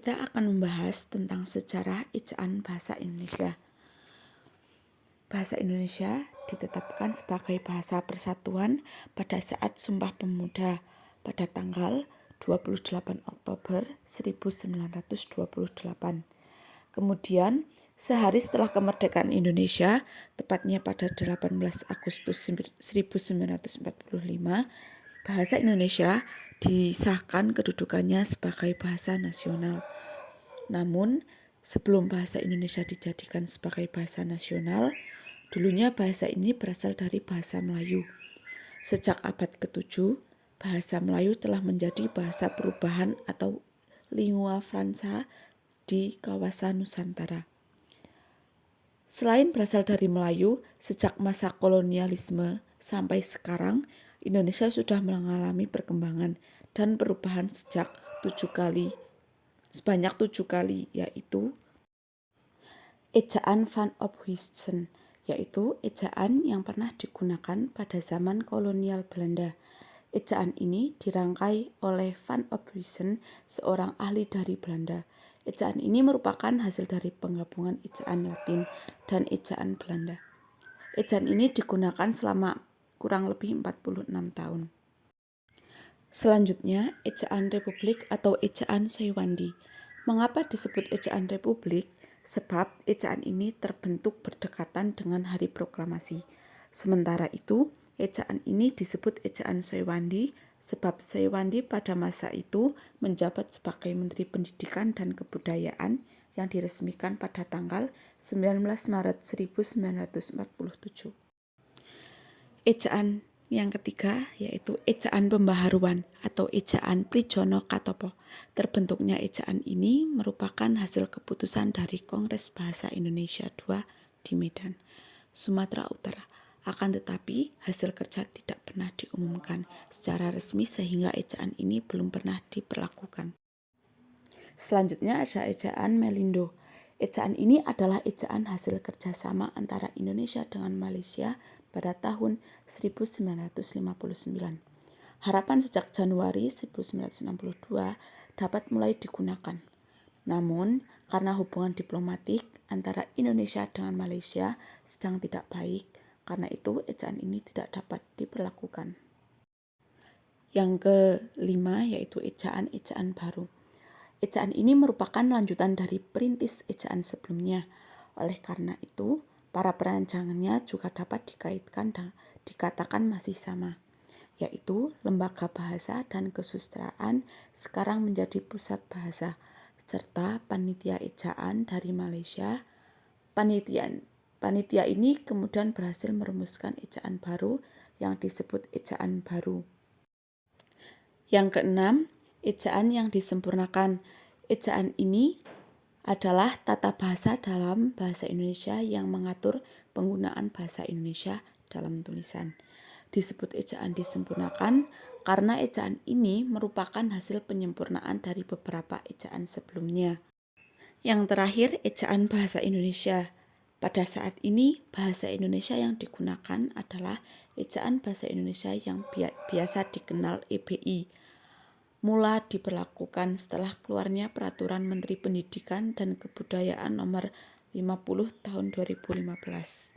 kita akan membahas tentang sejarah ejaan bahasa Indonesia. Bahasa Indonesia ditetapkan sebagai bahasa persatuan pada saat Sumpah Pemuda pada tanggal 28 Oktober 1928. Kemudian, sehari setelah kemerdekaan Indonesia, tepatnya pada 18 Agustus 1945, bahasa Indonesia disahkan kedudukannya sebagai bahasa nasional. Namun, sebelum bahasa Indonesia dijadikan sebagai bahasa nasional, dulunya bahasa ini berasal dari bahasa Melayu. Sejak abad ke-7, bahasa Melayu telah menjadi bahasa perubahan atau lingua franca di kawasan Nusantara. Selain berasal dari Melayu, sejak masa kolonialisme sampai sekarang, Indonesia sudah mengalami perkembangan dan perubahan sebanyak 7 kali, yaitu ejaan Van Ophuijsen, yaitu ejaan yang pernah digunakan pada zaman kolonial Belanda. Ejaan ini dirangkai oleh Van Ophuijsen, seorang ahli dari Belanda. Ejaan ini merupakan hasil dari penggabungan ejaan Latin dan ejaan Belanda. Ejaan ini digunakan selama kurang lebih 46 tahun. Selanjutnya, ejaan Republik atau ejaan Seiwandi. Mengapa disebut ejaan Republik? Sebab ejaan ini terbentuk berdekatan dengan Hari Proklamasi. Sementara itu, ejaan ini disebut ejaan Seiwandi sebab Seiwandi pada masa itu menjabat sebagai Menteri Pendidikan dan Kebudayaan yang diresmikan pada tanggal 19 Maret 1947. Ejaan yang ketiga yaitu ejaan pembaharuan atau ejaan Prijono Katopo. Terbentuknya ejaan ini merupakan hasil keputusan dari Kongres Bahasa Indonesia II di Medan, Sumatera Utara. Akan tetapi hasil kerja tidak pernah diumumkan secara resmi sehingga ejaan ini belum pernah diberlakukan. Selanjutnya ada ejaan Melindo. Ejaan ini adalah ejaan hasil kerjasama antara Indonesia dengan Malaysia pada tahun 1959. Harapan sejak Januari 1962 dapat mulai digunakan. Namun, karena hubungan diplomatik antara Indonesia dengan Malaysia sedang tidak baik, karena itu ejaan ini tidak dapat diberlakukan. Yang kelima yaitu ejaan baru. Ejaan ini merupakan lanjutan dari perintis ejaan sebelumnya. Oleh karena itu, para perancangannya juga dapat dikatakan masih sama, yaitu Lembaga Bahasa dan Kesusastraan sekarang menjadi Pusat Bahasa, serta Panitia Ejaan dari Malaysia. Panitia ini kemudian berhasil merumuskan ejaan baru yang disebut ejaan baru. Yang keenam, ejaan yang disempurnakan. Ejaan ini adalah tata bahasa dalam bahasa Indonesia yang mengatur penggunaan bahasa Indonesia dalam tulisan. Disebut ejaan disempurnakan karena ejaan ini merupakan hasil penyempurnaan dari beberapa ejaan sebelumnya. Yang terakhir, ejaan bahasa Indonesia. Pada saat ini, bahasa Indonesia yang digunakan adalah ejaan bahasa Indonesia yang biasa dikenal EBI. Mula diberlakukan setelah keluarnya Peraturan Menteri Pendidikan dan Kebudayaan Nomor 50 Tahun 2015.